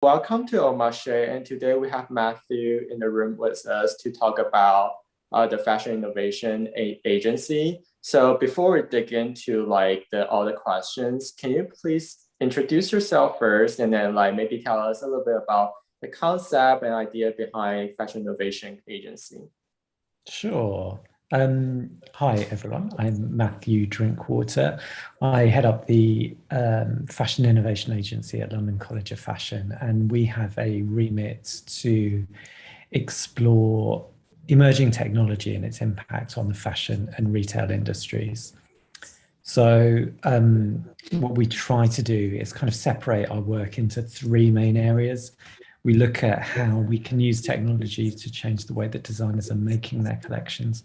Welcome to AUMARCHE, and today we have Matthew in the room with us to talk about the Fashion Innovation Agency. So before we dig into all the questions, can you please introduce yourself first, and then maybe tell us a little bit about the concept and idea behind Fashion Innovation Agency? Sure. Hi, everyone. I'm Matthew Drinkwater. I head up the Fashion Innovation Agency at London College of Fashion, and we have a remit to explore emerging technology and its impact on the fashion and retail industries. So what we try to do is kind of separate our work into three main areas. We look at how we can use technology to change the way that designers are making their collections.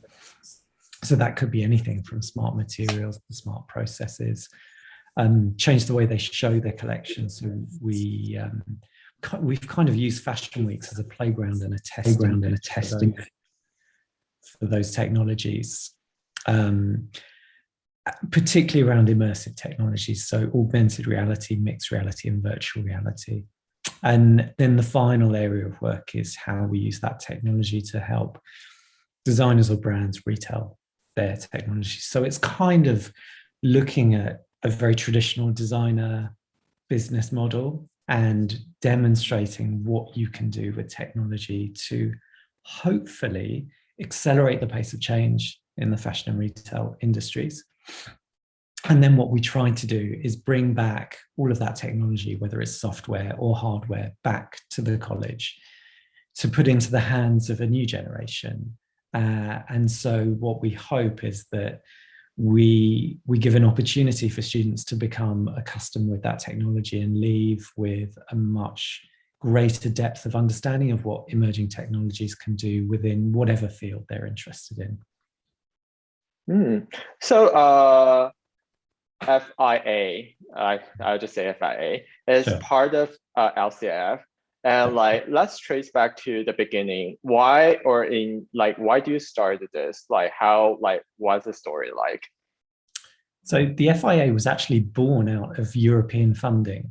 So that could be anything from smart materials to smart processes, change the way they show their collections. So we've kind of used fashion weeks as a playground and a testing for those technologies, particularly around immersive technologies. So augmented reality, mixed reality, and virtual reality. And then the final area of work is how we use that technology to help designers or brands retail their technology. So it's kind of looking at a very traditional designer business model and demonstrating what you can do with technology to hopefully accelerate the pace of change in the fashion and retail industries. And then what we try to do is bring back all of that technology, whether it's software or hardware, back to the college to put into the hands of a new generation. And so what we hope is that we give an opportunity for students to become accustomed with that technology and leave with a much greater depth of understanding of what emerging technologies can do within whatever field they're interested in. So FIA, I'll just say FIA, is Sure. part of LCF. And let's trace back to the beginning. Why do you start this? What's the story like? So the FIA was actually born out of European funding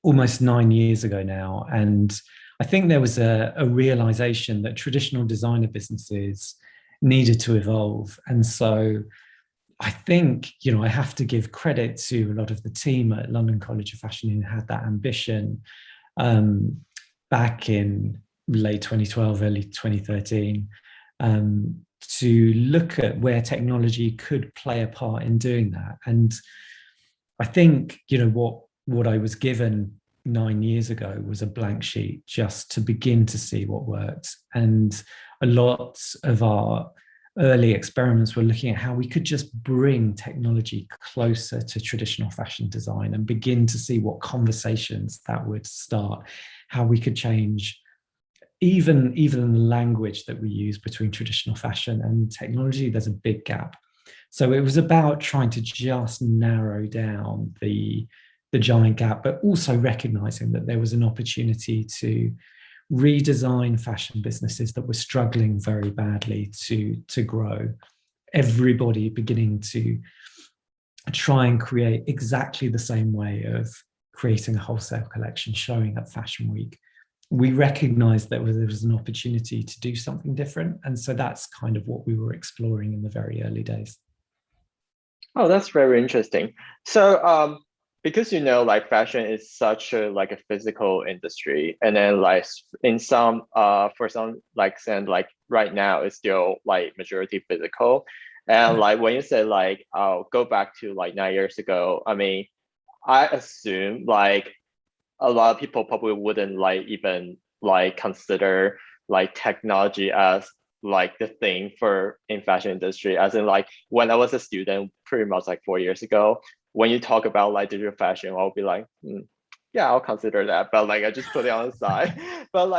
almost 9 years ago now. And I think there was a realization that traditional designer businesses needed to evolve. And so I think, I have to give credit to a lot of the team at London College of Fashion who had that ambition back in late 2012, early 2013, to look at where technology could play a part in doing that. And I think, what I was given 9 years ago was a blank sheet just to begin to see what worked. And a lot of our early experiments were looking at how we could just bring technology closer to traditional fashion design and begin to see what conversations that would start, how we could change even the language that we use between traditional fashion and technology. There's a big gap. So it was about trying to just narrow down the giant gap, but also recognizing that there was an opportunity to redesign fashion businesses that were struggling very badly to grow. Everybody beginning to try and create exactly the same way of creating a wholesale collection, showing at Fashion Week. We recognized that there was an opportunity to do something different. And so that's kind of what we were exploring in the very early days. Oh, that's very interesting. So because fashion is such a physical industry, and then in some for some right now it's still majority physical. And when you say I'll go back to 9 years ago, I mean, I assume a lot of people probably wouldn't even consider technology as the thing for in fashion industry, as in when I was a student pretty much 4 years ago, when you talk about digital fashion, I'll be yeah, I'll consider that, but I just put it on the side. But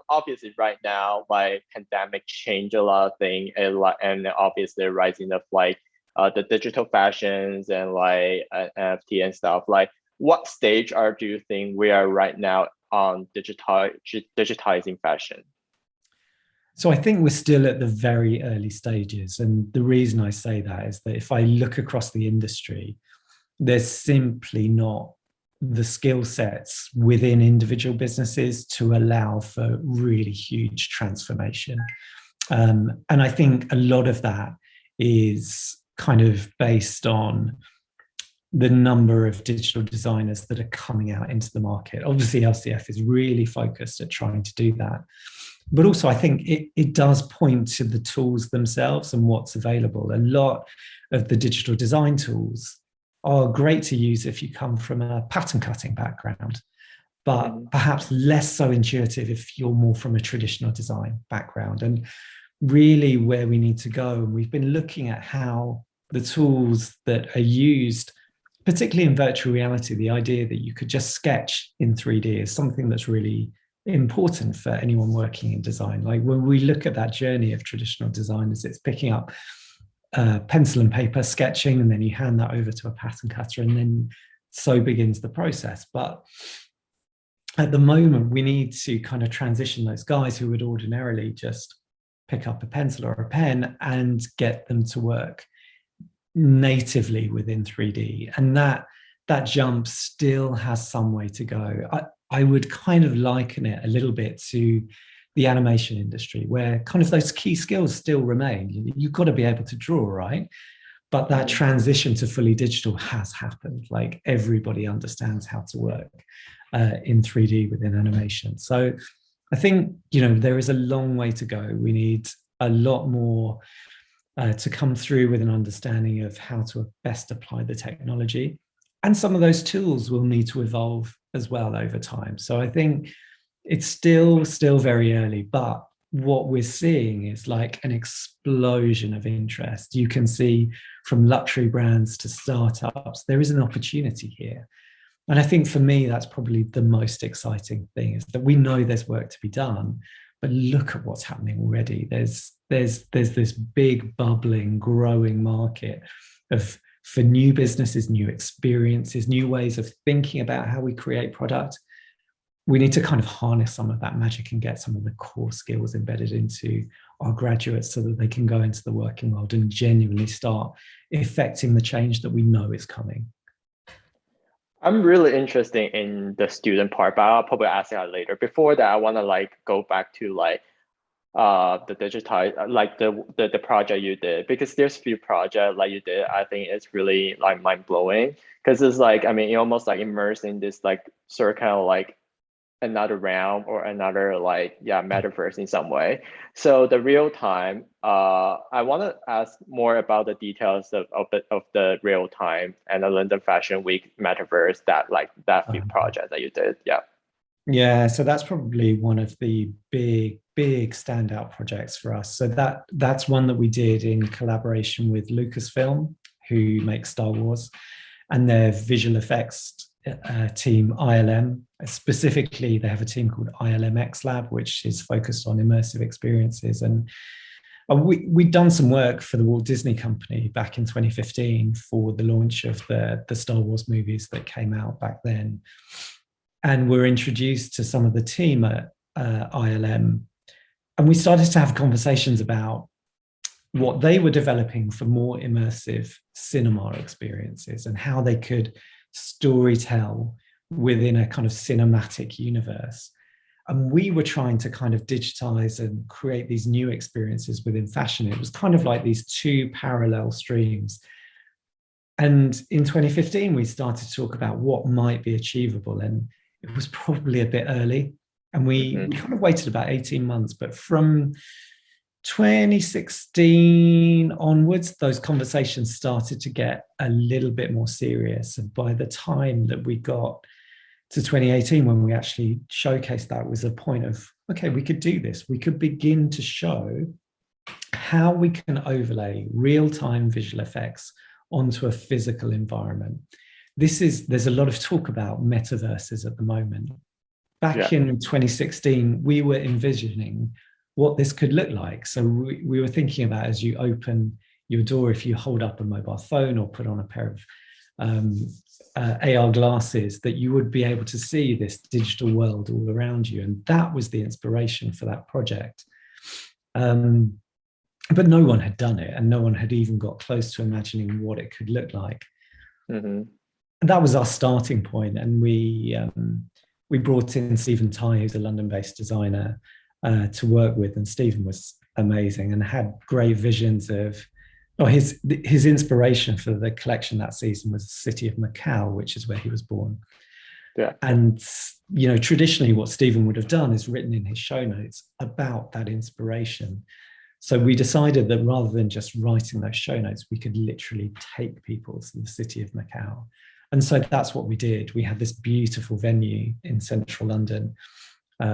obviously right now pandemic changed a lot of things, and obviously rising of the digital fashions and NFT and stuff. What stage do you think we are right now on digitizing fashion? So I think we're still at the very early stages. And the reason I say that is that if I look across the industry, there's simply not the skill sets within individual businesses to allow for really huge transformation. And I think a lot of that is kind of based on the number of digital designers that are coming out into the market. Obviously, LCF is really focused at trying to do that. But also, I think it does point to the tools themselves and what's available. A lot of the digital design tools are great to use if you come from a pattern cutting background, but perhaps less so intuitive if you're more from a traditional design background. And really where we need to go, and we've been looking at how the tools that are used, particularly in virtual reality, the idea that you could just sketch in 3D is something that's really important for anyone working in design. Like when we look at that journey of traditional designers, it's picking up pencil and paper sketching, and then you hand that over to a pattern cutter, and then so begins the process. But at the moment, we need to kind of transition those guys who would ordinarily just pick up a pencil or a pen and get them to work natively within 3D. And that jump still has some way to go. I would kind of liken it a little bit to the animation industry, where kind of those key skills still remain. You've got to be able to draw, right? But that transition to fully digital has happened. Like everybody understands how to work in 3D within animation. So I think, there is a long way to go. We need a lot more to come through with an understanding of how to best apply the technology. And some of those tools will need to evolve as well over time. So I think it's still very early, but what we're seeing is like an explosion of interest. You can see from luxury brands to startups, there is an opportunity here. And I think for me, that's probably the most exciting thing, is that we know there's work to be done, but look at what's happening already. There's this big bubbling, growing market for new businesses, new experiences, new ways of thinking about how we create product. We need to kind of harness some of that magic and get some of the core skills embedded into our graduates so that they can go into the working world and genuinely start effecting the change that we know is coming. I'm really interested in the student part, but I'll probably ask that later. Before that, I want to go back to the digitize, the project you did, because there's few projects like you did. I think it's really mind blowing, because it's you almost immersed in this sort of kind of another realm or another metaverse in some way. So the real time, I want to ask more about the details of the real time and the London Fashion Week metaverse, that few project that you did. Yeah, so that's probably one of the big standout projects for us. So that's one that we did in collaboration with Lucasfilm, who makes Star Wars, and their visual effects team, ILM. Specifically, they have a team called ILM X Lab, which is focused on immersive experiences. And we'd done some work for the Walt Disney Company back in 2015 for the launch of the Star Wars movies that came out back then. And we're introduced to some of the team at ILM. And we started to have conversations about what they were developing for more immersive cinema experiences and how they could storytell within a kind of cinematic universe. And we were trying to kind of digitize and create these new experiences within fashion. It was kind of like these two parallel streams. And in 2015, we started to talk about what might be achievable. And it was probably a bit early. And we kind of waited about 18 months. But from 2016 onwards, those conversations started to get a little bit more serious. And by the time that we got to 2018, when we actually showcased that, was a point of, okay, we could do this. We could begin to show how we can overlay real-time visual effects onto a physical environment. There's a lot of talk about metaverses at the moment. Back in 2016, we were envisioning what this could look like. So we were thinking about, as you open your door, if you hold up a mobile phone or put on a pair of AR glasses, that you would be able to see this digital world all around you. And that was the inspiration for that project. But no one had done it, and no one had even got close to imagining what it could look like. that was our starting point, and we brought in Stephen Ty, who's a London-based designer, to work with, and Stephen was amazing and had great visions of. Well, his inspiration for the collection that season was the city of Macau, which is where he was born. Yeah. And traditionally, what Stephen would have done is written in his show notes about that inspiration. So we decided that rather than just writing those show notes, we could literally take people to the city of Macau. And so that's what we did. We had this beautiful venue in central London,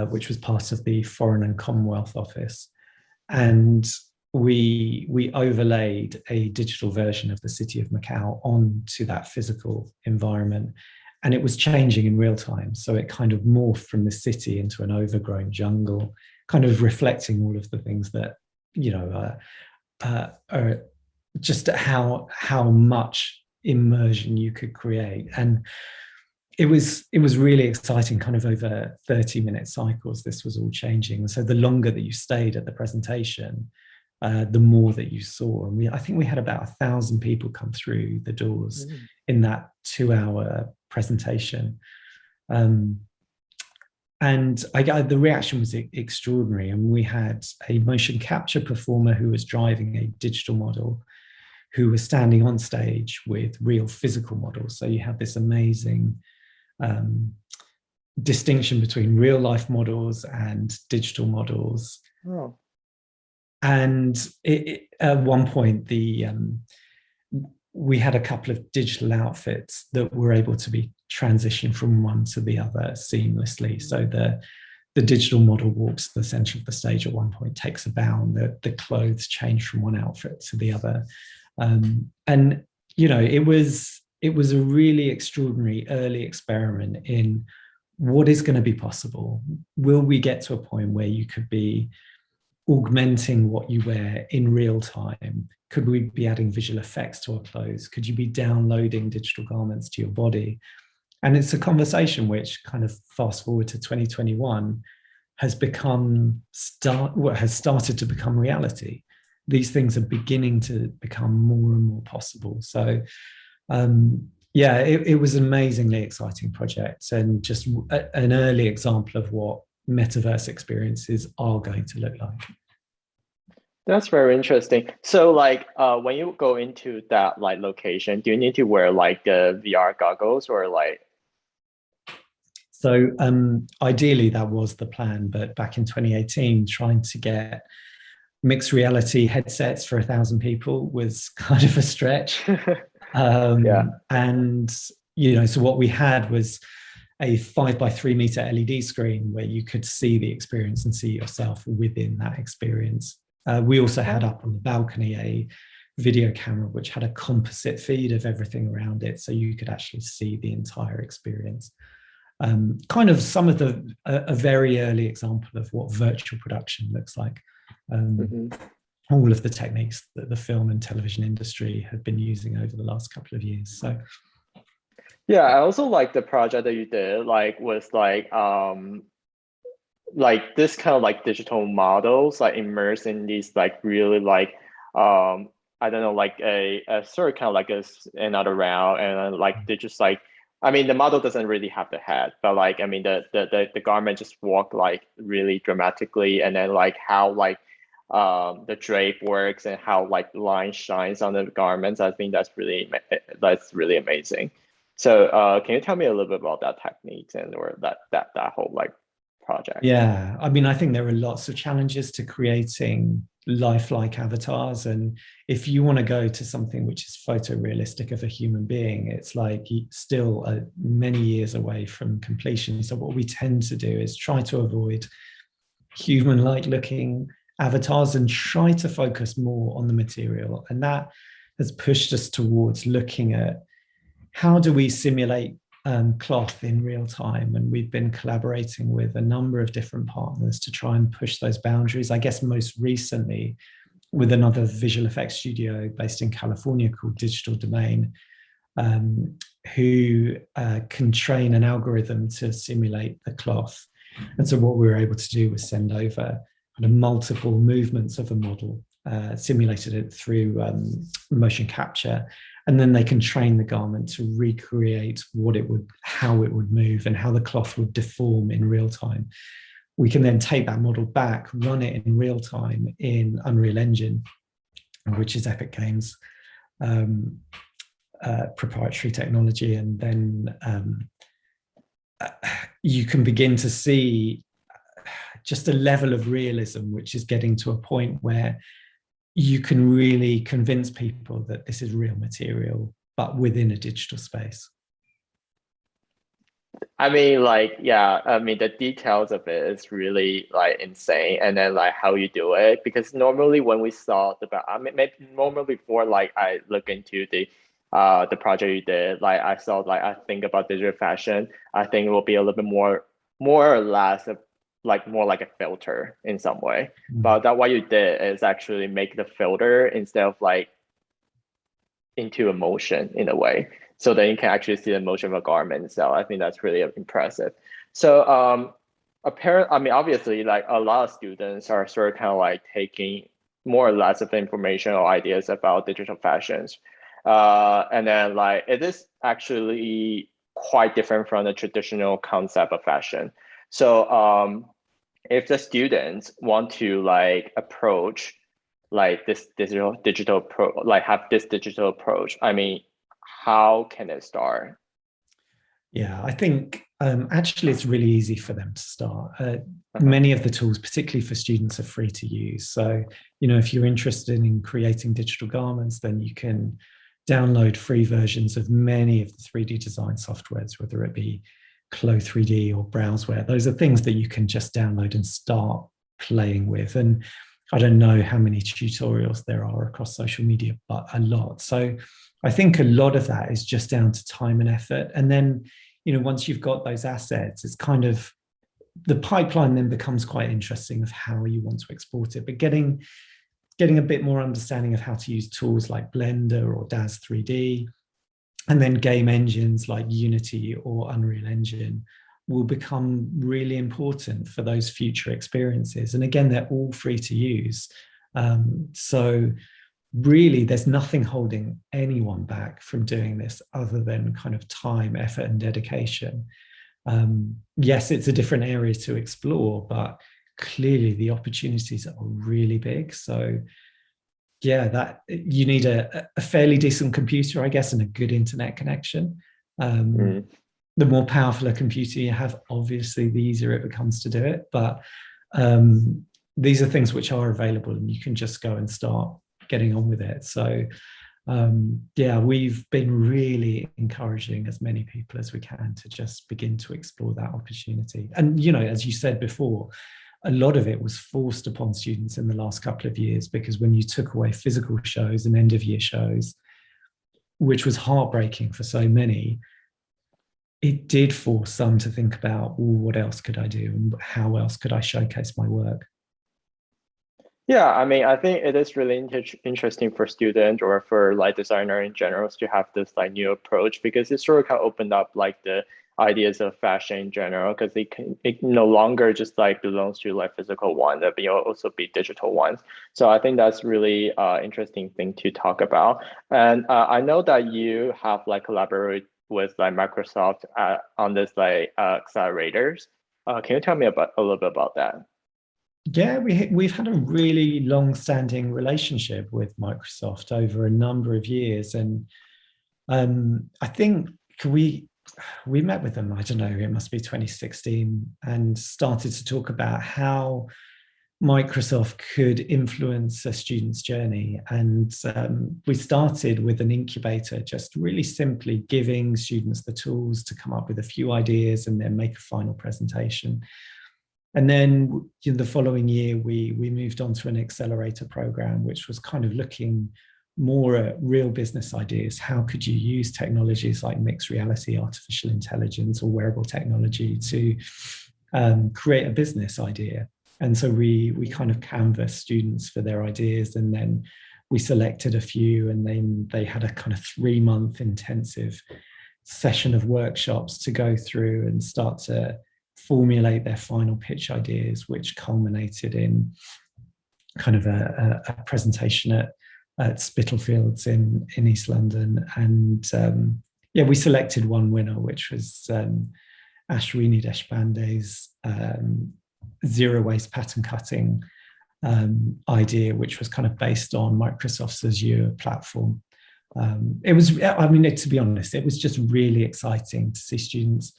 which was part of the Foreign and Commonwealth Office. And we overlaid a digital version of the city of Macau onto that physical environment. And it was changing in real time. So it kind of morphed from the city into an overgrown jungle, kind of reflecting all of the things that, are just how much immersion you could create. And it was really exciting, kind of over 30-minute cycles, this was all changing. And so the longer that you stayed at the presentation, the more that you saw. And I think we had about 1,000 people come through the doors in that 2-hour presentation. And the reaction was extraordinary. And we had a motion capture performer who was driving a digital model, who was standing on stage with real physical models. So you have this amazing distinction between real life models and digital models. Oh. And at one point, we had a couple of digital outfits that were able to be transitioned from one to the other seamlessly. So the digital model walks to the center of the stage at one point, takes a bound, the clothes change from one outfit to the other. And it was a really extraordinary early experiment in what is going to be possible. Will we get to a point where you could be augmenting what you wear in real time? Could we be adding visual effects to our clothes? Could you be downloading digital garments to your body? And it's a conversation which, kind of fast forward to 2021, has started to become reality. These things are beginning to become more and more possible. So it was an amazingly exciting project, and just an early example of what metaverse experiences are going to look like. That's very interesting. So when you go into that location, do you need to wear the VR goggles or So ideally that was the plan, but back in 2018, trying to get mixed reality headsets for 1,000 people was kind of a stretch. And so what we had was a 5x3 meter LED screen where you could see the experience and see yourself within that experience. We also had up on the balcony a video camera which had a composite feed of everything around it, so you could actually see the entire experience. Kind of some of a very early example of what virtual production looks like. All of the techniques that the film and television industry have been using over the last couple of years. So yeah, I also like the project that you did, was this kind of digital models immersed in these really I don't know, a sort of kind of another round, and they just I mean, the model doesn't really have the head, but I mean, the garment just walk really dramatically, and then how the drape works and how line shines on the garments. I think that's really amazing. So can you tell me a little bit about that technique or that whole project? Yeah, I mean, I think there are lots of challenges to creating lifelike avatars, and if you want to go to something which is photorealistic of a human being, it's still many years away from completion. So what we tend to do is try to avoid human-like looking avatars and try to focus more on the material, and that has pushed us towards looking at how do we simulate cloth in real time. And we've been collaborating with a number of different partners to try and push those boundaries. I guess most recently with another visual effects studio based in California called Digital Domain, who can train an algorithm to simulate the cloth. And so what we were able to do was send over kind of multiple movements of a model, simulated it through motion capture, and then they can train the garment to recreate how it would move and how the cloth would deform in real time. We can then take that model back, run it in real time in Unreal Engine, which is Epic Games' proprietary technology, and then you can begin to see just a level of realism which is getting to a point where you can really convince people that this is real material, but within a digital space. I mean, like, yeah, I mean, the details of it is really like insane. And then like how you do it, because normally when we saw I mean, maybe normally before like I look into the project you did, like I saw, like I think about digital fashion, I think it will be a little bit more or less of like more like a filter in some way. But that what you did is actually make the filter instead of like into a motion in a way, so that you can actually see the motion of a garment. So I think that's really impressive. So I mean, obviously, like a lot of students are sort of kind of like taking more or less of the information or ideas about digital fashions. And then like it is actually quite different from the traditional concept of fashion. So if the students want to like approach like this digital have this digital approach, I mean, how can it start? Yeah, I think actually it's really easy for them to start. Many of the tools, particularly for students, are free to use. So, you know, if you're interested in creating digital garments, then you can download free versions of many of the 3D design softwares, whether it be Clo3D or Browseware. Those are things that you can just download and start playing with. And I don't know how many tutorials there are across social media, but a lot. So I think a lot of that is just down to time and effort. And then, you know, once you've got those assets, it's kind of the pipeline then becomes quite interesting of how you want to export it. But getting a bit more understanding of how to use tools like Blender or DAZ 3D, and then game engines like Unity or Unreal Engine will become really important for those future experiences. And again, they're all free to use. So really, there's nothing holding anyone back from doing this other than kind of time, effort, and dedication. Yes, it's a different area to explore, but clearly the opportunities are really big. So yeah, that you need a fairly decent computer, I guess, and a good internet connection. The more powerful a computer you have, obviously, the easier it becomes to do it. But these are things which are available, and you can just go and start getting on with it. So yeah, we've been really encouraging as many people as we can to just begin to explore that opportunity. And, you know, as you said before, a lot of it was forced upon students in the last couple of years, because when you took away physical shows and end of year shows, which was heartbreaking for so many, it did force some to think about, well, what else could I do and how else could I showcase my work? Yeah, I mean, I think it is really interesting for students or for like designer in general to have this like new approach, because it sort of kind of opened up like the ideas of fashion in general, because it no longer just like belongs to like physical one, that will also be digital ones. So I think that's really interesting thing to talk about. And I know that you have like collaborated with like Microsoft on this like accelerators. Can you tell me a little bit about that? Yeah, we've had a really long-standing relationship with Microsoft over a number of years, and I think we met with them, I don't know, it must be 2016, and started to talk about how Microsoft could influence a student's journey. And we started with an incubator, just really simply giving students the tools to come up with a few ideas and then make a final presentation. And then in the following year, we moved on to an accelerator program, which was kind of looking more at real business ideas. How could you use technologies like mixed reality, artificial intelligence, or wearable technology to create a business idea? And so we kind of canvassed students for their ideas, and then we selected a few, and then they had a kind of 3-month intensive session of workshops to go through and start to formulate their final pitch ideas, which culminated in kind of a presentation at at Spitalfields in East London. And yeah, we selected one winner, which was Ashwini Deshpande's zero waste pattern cutting idea, which was kind of based on Microsoft's Azure platform. It was, I mean, to be honest, it was just really exciting to see students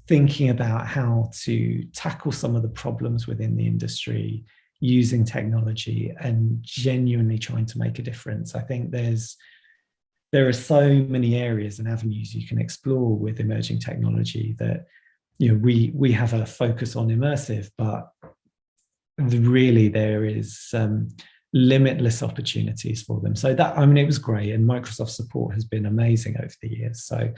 thinking about how to tackle some of the problems within the industry using technology and genuinely trying to make a difference. I think there are so many areas and avenues you can explore with emerging technology that, you know, we have a focus on immersive, but really there is limitless opportunities for them. So that, I mean, it was great, and Microsoft's support has been amazing over the years. So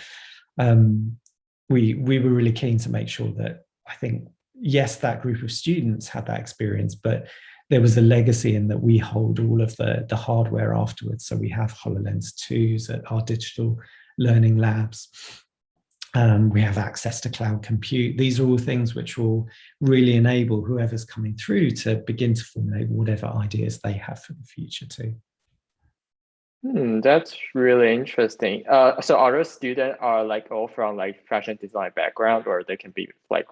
we were really keen to make sure that, I think, yes, that group of students had that experience, but there was a legacy in that we hold all of the hardware afterwards. So we have HoloLens 2s at our digital learning labs. We have access to cloud compute. These are all things which will really enable whoever's coming through to begin to formulate whatever ideas they have for the future too. That's really interesting. So our students are like all from like fashion design background, or they can be like?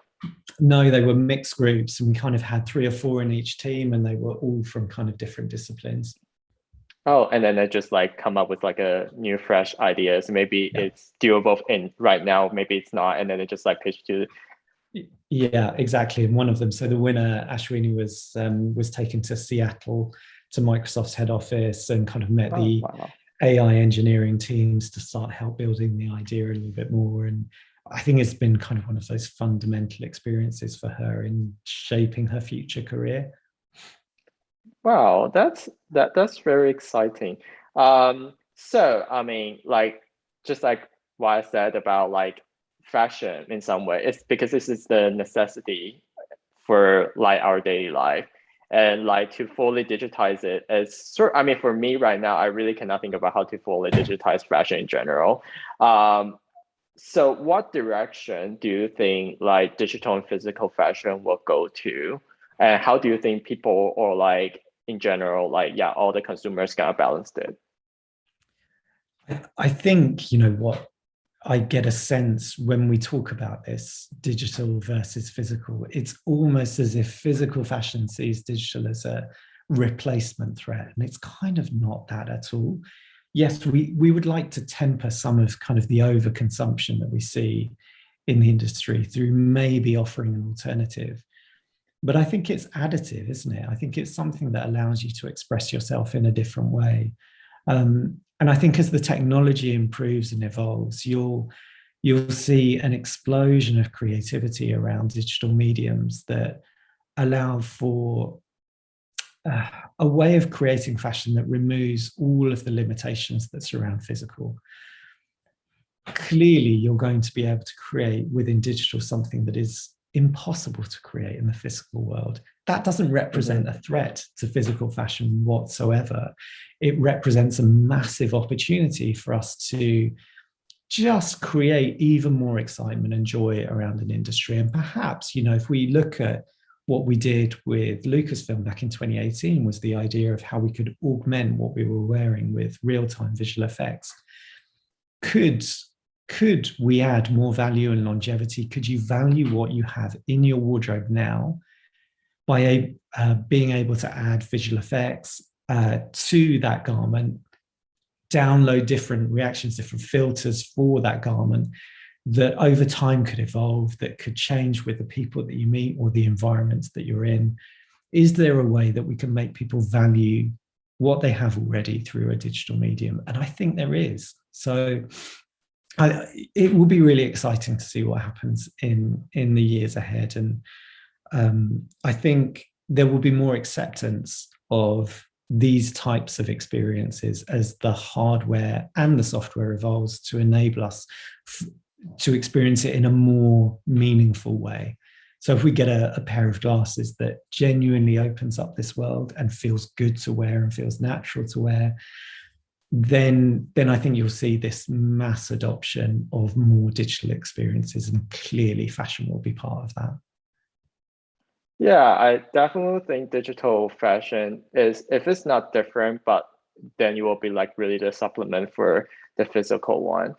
No, they were mixed groups, and we kind of had 3 or 4 in each team, and they were all from kind of different disciplines. Oh, and then they just like come up with like a new fresh ideas. Maybe it's doable in right now, maybe it's not, and then they just like pitch to. Yeah, exactly. And one of them, so the winner, Ashwini, was taken to Seattle to Microsoft's head office and kind of met the AI engineering teams to start help building the idea a little bit more. And I think it's been kind of one of those fundamental experiences for her in shaping her future career. Wow, that's very exciting. So I mean, like, just like what I said about like fashion in some way, it's because this is the necessity for like our daily life, and like to fully digitize it is sort. I mean, for me right now, I really cannot think about how to fully digitize fashion in general. So what direction do you think like digital and physical fashion will go to? And how do you think people, or like in general, like, yeah, all the consumers gonna balance it? I think, you know, what I get a sense when we talk about this digital versus physical, it's almost as if physical fashion sees digital as a replacement threat. And it's kind of not that at all. Yes, we would like to temper some of kind of the overconsumption that we see in the industry through maybe offering an alternative. But I think it's additive, isn't it? I think it's something that allows you to express yourself in a different way. And I think as the technology improves and evolves, you'll see an explosion of creativity around digital mediums that allow for a way of creating fashion that removes all of the limitations that surround physical. Clearly, you're going to be able to create within digital something that is impossible to create in the physical world. That doesn't represent a threat to physical fashion whatsoever. It represents a massive opportunity for us to just create even more excitement and joy around an industry. And perhaps, you know, if we look at what we did with Lucasfilm back in 2018, was the idea of how we could augment what we were wearing with real-time visual effects. Could we add more value and longevity? Could you value what you have in your wardrobe now by being able to add visual effects to that garment, download different reactions, different filters for that garment that over time could evolve, that could change with the people that you meet or the environments that you're in? Is there a way that we can make people value what they have already through a digital medium? And I think there is. So it will be really exciting to see what happens in the years ahead. And I think there will be more acceptance of these types of experiences as the hardware and the software evolves to enable us to experience it in a more meaningful way. So if we get a pair of glasses that genuinely opens up this world and feels good to wear and feels natural to wear, then I think you'll see this mass adoption of more digital experiences, and clearly fashion will be part of that. Yeah, I definitely think digital fashion is, if it's not different, but then you will be like really the supplement for the physical one.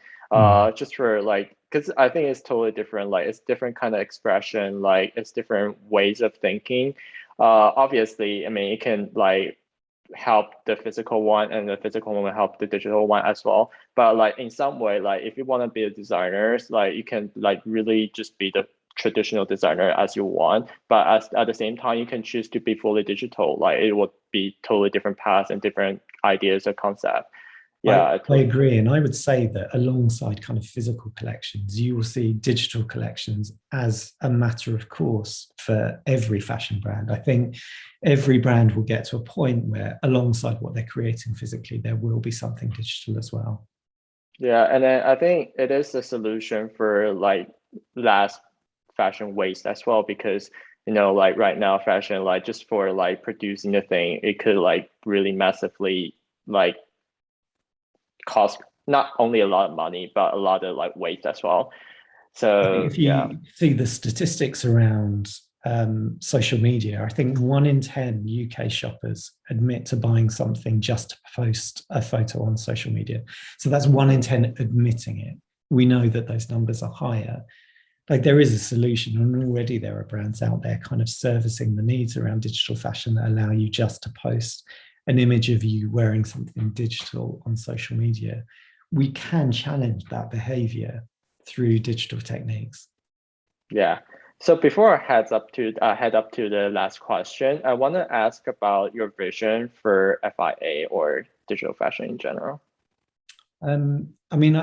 Just for like, because I think it's totally different. Like it's different kind of expression. Like it's different ways of thinking. Obviously, I mean, it can like help the physical one, and the physical one will help the digital one as well. But like in some way, like if you want to be a designer, like you can like really just be the traditional designer as you want, but at the same time you can choose to be fully digital. Like it would be totally different paths and different ideas or concept. Yeah, I agree. And I would say that alongside kind of physical collections, you will see digital collections as a matter of course for every fashion brand. I think every brand will get to a point where alongside what they're creating physically, there will be something digital as well. Yeah, and then I think it is a solution for like last fashion waste as well, because like right now fashion, like just for like producing the thing, it could like really massively like cost not only a lot of money but a lot of like waste as well. I think So if yeah. you see the statistics around social media, I think 1 in 10 UK shoppers admit to buying something just to post a photo on social media. So that's 1 in 10 admitting it. We know that those numbers are higher. Like there is a solution, and already there are brands out there kind of servicing the needs around digital fashion that allow you just to post an image of you wearing something digital on social media. We can challenge that behavior through digital techniques. Yeah. So before I head up to the last question, I want to ask about your vision for FIA or digital fashion in general. I mean,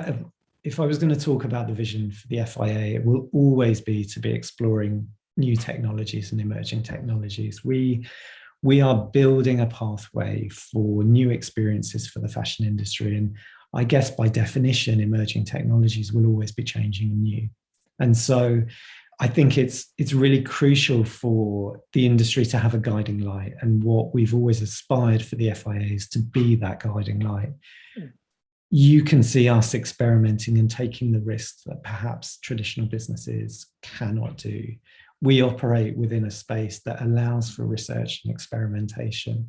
if I was going to talk about the vision for the FIA, it will always be to be exploring new technologies and emerging technologies. We are building a pathway for new experiences for the fashion industry. And I guess by definition, emerging technologies will always be changing and new. And so I think it's really crucial for the industry to have a guiding light. And what we've always aspired for the FIA is to be that guiding light. You can see us experimenting and taking the risks that perhaps traditional businesses cannot do. We operate within a space that allows for research and experimentation.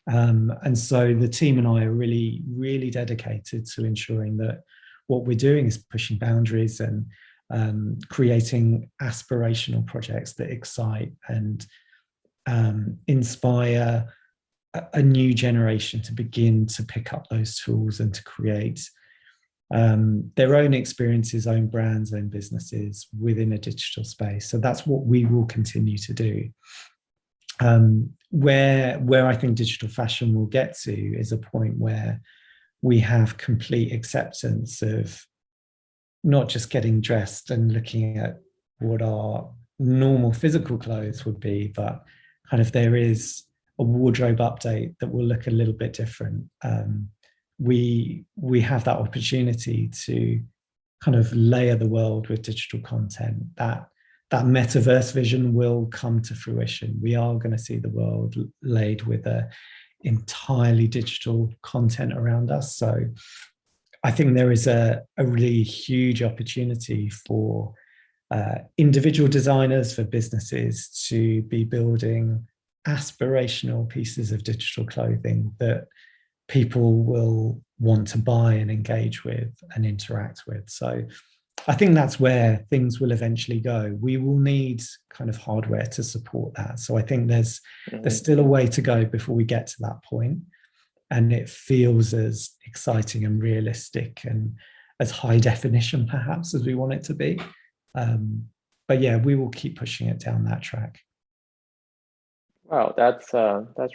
And so the team and I are really, really dedicated to ensuring that what we're doing is pushing boundaries and creating aspirational projects that excite and inspire a new generation to begin to pick up those tools and to create their own experiences, own brands, own businesses within a digital space. So that's what we will continue to do. Where I think digital fashion will get to is a point where we have complete acceptance of not just getting dressed and looking at what our normal physical clothes would be, but kind of there is a wardrobe update that will look a little bit different. We have that opportunity to kind of layer the world with digital content. That metaverse vision will come to fruition. We are going to see the world laid with a entirely digital content around us. So I think there is a really huge opportunity for individual designers, for businesses to be building aspirational pieces of digital clothing that people will want to buy and engage with and interact with. So I think that's where things will eventually go. We will need kind of hardware to support that. So I think there's still a way to go before we get to that point. And it feels as exciting and realistic and as high definition perhaps as we want it to be. But yeah, we will keep pushing it down that track. Wow, that's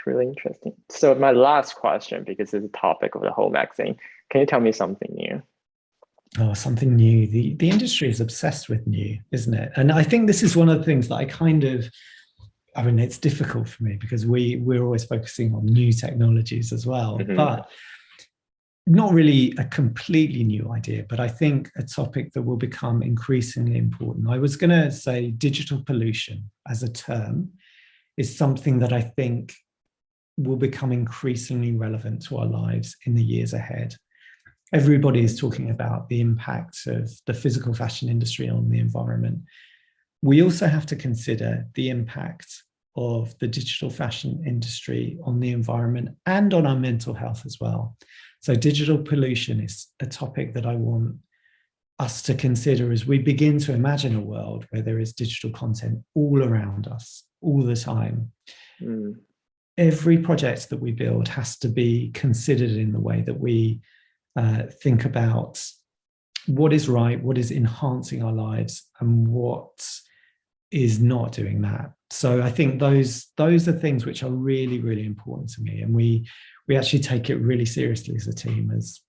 really interesting. So my last question, because it's the topic of the whole magazine, can you tell me something new? Oh, something new. The industry is obsessed with new, isn't it? And I think this is one of the things that I mean, it's difficult for me because we're always focusing on new technologies as well, but not really a completely new idea, but I think a topic that will become increasingly important. I was going to say digital pollution as a term is something that I think will become increasingly relevant to our lives in the years ahead. Everybody is talking about the impact of the physical fashion industry on the environment. We also have to consider the impact of the digital fashion industry on the environment and on our mental health as well. So digital pollution is a topic that I want us to consider as we begin to imagine a world where there is digital content all around us all the time. Every project that we build has to be considered in the way that we think about what is right, what is enhancing our lives, and what is not doing that. So I think those are things which are really, really important to me. And we actually take it really seriously as a team. As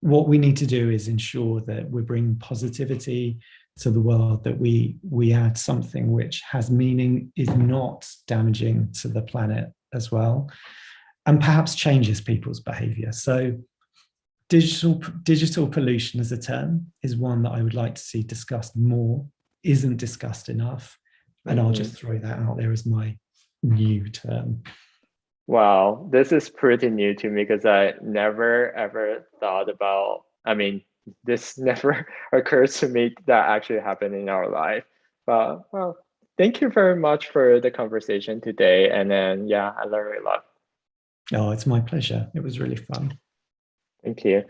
what we need to do is ensure that we bring positivity to the world, that we add something which has meaning, is not damaging to the planet as well, and perhaps changes people's behavior. So digital pollution as a term is one that I would like to see discussed more, isn't discussed enough. And I'll just throw that out there as my new term. Wow, this is pretty new to me because I never ever thought about, I mean, this never occurred to me that actually happened in our life. But well, thank you very much for the conversation today. And then, yeah, I learned a lot. Oh, it's my pleasure. It was really fun. Thank you.